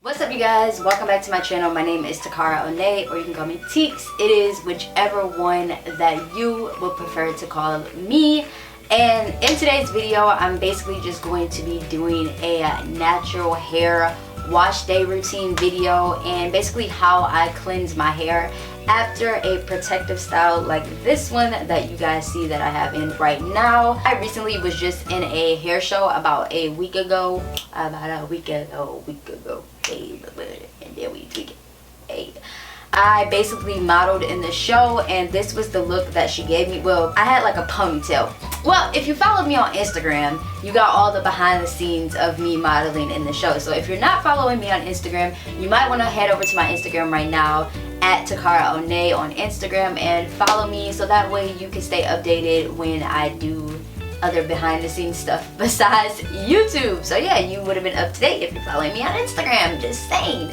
What's up, you guys? Welcome back to my channel. My name is TAKARAONEA, or you can call me Teeks. It is whichever one that you would prefer to call me. And in today's video, I'm basically just going to be doing a natural hair wash day routine video, and basically how I cleanse my hair after a protective style like this one that you guys see that I have in right now. I recently was just in a hair show about a week ago. Hey, and then we tweak it. Hey. I basically modeled in the show, and this was the look that she gave me. Well, I had like a ponytail. Well, if you followed me on Instagram, you got all the behind the scenes of me modeling in the show. So if you're not following me on Instagram, you might want to head over to my Instagram right now at TAKARAONEA on Instagram and follow me, so that way you can stay updated when I do other behind the scenes stuff besides YouTube. So yeah, you would have been up to date if you're following me on Instagram, just saying.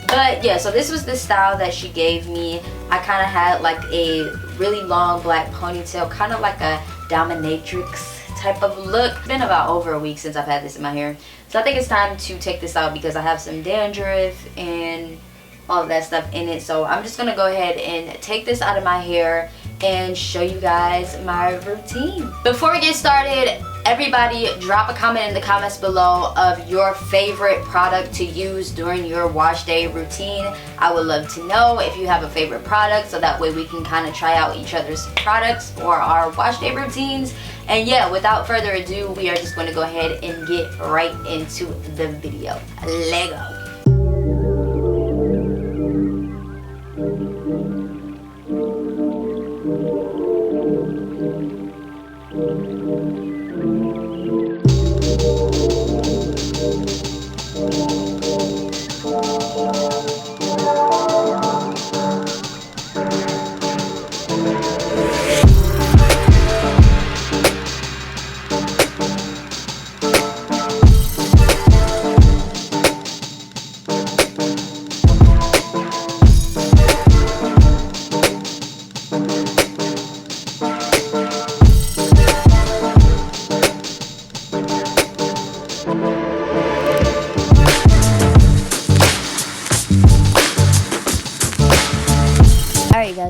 But yeah, so this was the style that she gave me. I kind of had like a really long black ponytail, kind of like a dominatrix type of look. It's been about over a week since I've had this in my hair, so I think it's time to take this out because I have some dandruff and all of that stuff in it. So I'm just gonna go ahead and take this out of my hair and show you guys my routine. Before we get started, everybody drop a comment in the comments below of your favorite product to use during your wash day routine. I would love to know if you have a favorite product, so that way we can kind of try out each other's products for our wash day routines. And yeah, without further ado, we are just going to go ahead and get right into the video. Lego.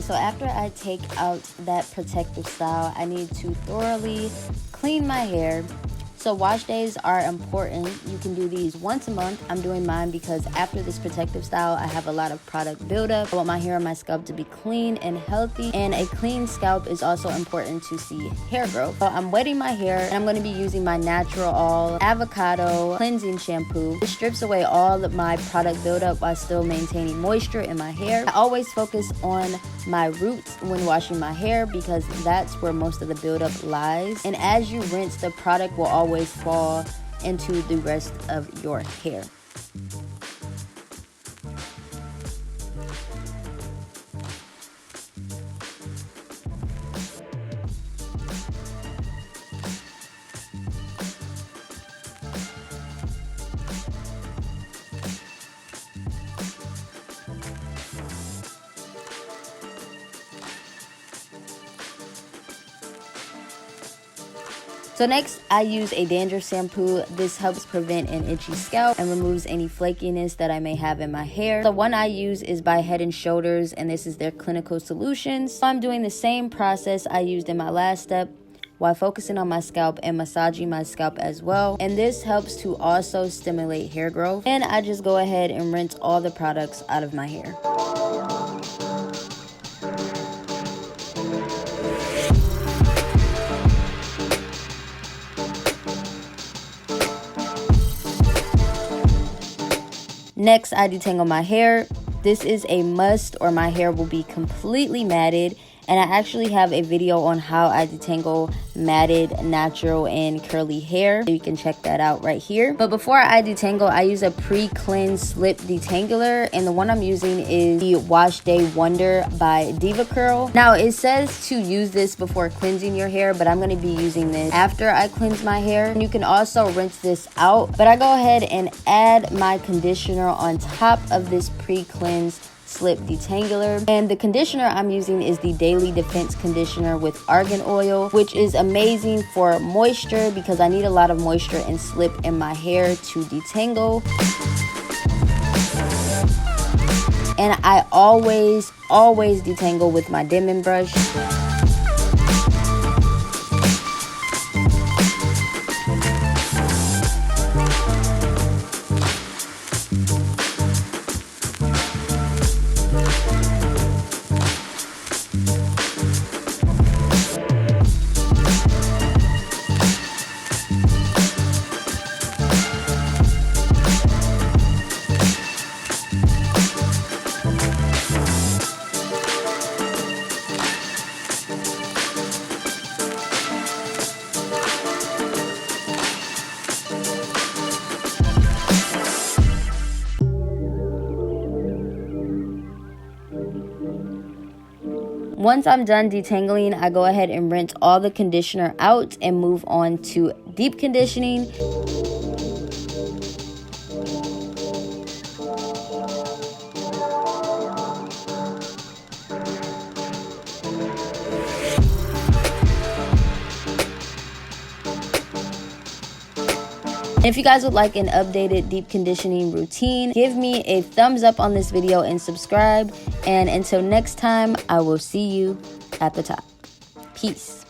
So after I take out that protective style, I need to thoroughly clean my hair. So wash days are important. You can do these once a month. I'm doing mine because after this protective style, I have a lot of product buildup. I want my hair and my scalp to be clean and healthy, and a clean scalp is also important to see hair growth. So I'm wetting my hair, and I'm going to be using my Naturall Avocado cleansing shampoo. It strips away all of my product buildup while still maintaining moisture in my hair. I always focus on my roots when washing my hair because that's where most of the buildup lies. And as you rinse, the product will always fall into the rest of your hair. So next, I use a dandruff shampoo. This helps prevent an itchy scalp and removes any flakiness that I may have in my hair. The one I use is by Head & Shoulders, and this is their clinical solutions. So I'm doing the same process I used in my last step while focusing on my scalp and massaging my scalp as well. And this helps to also stimulate hair growth. And I just go ahead and rinse all the products out of my hair. Next, I detangle my hair. This is a must or my hair will be completely matted. And I actually have a video on how I detangle matted, natural, and curly hair. So you can check that out right here. But before I detangle, I use a pre-cleanse slip detangler. And the one I'm using is the Wash Day Wonder by Deva. Now, it says to use this before cleansing your hair, but I'm going to be using this after I cleanse my hair. And you can also rinse this out. But I go ahead and add my conditioner on top of this pre-cleanse slip detangler. And the conditioner I'm using is the Daily Defense Conditioner with Argan oil, which is amazing for moisture because I need a lot of moisture and slip in my hair to detangle. And I always detangle with my Denman brush. Once I'm done detangling, I go ahead and rinse all the conditioner out and move on to deep conditioning. If you guys would like an updated deep conditioning routine, give me a thumbs up on this video and subscribe. And until next time, I will see you at the top. Peace.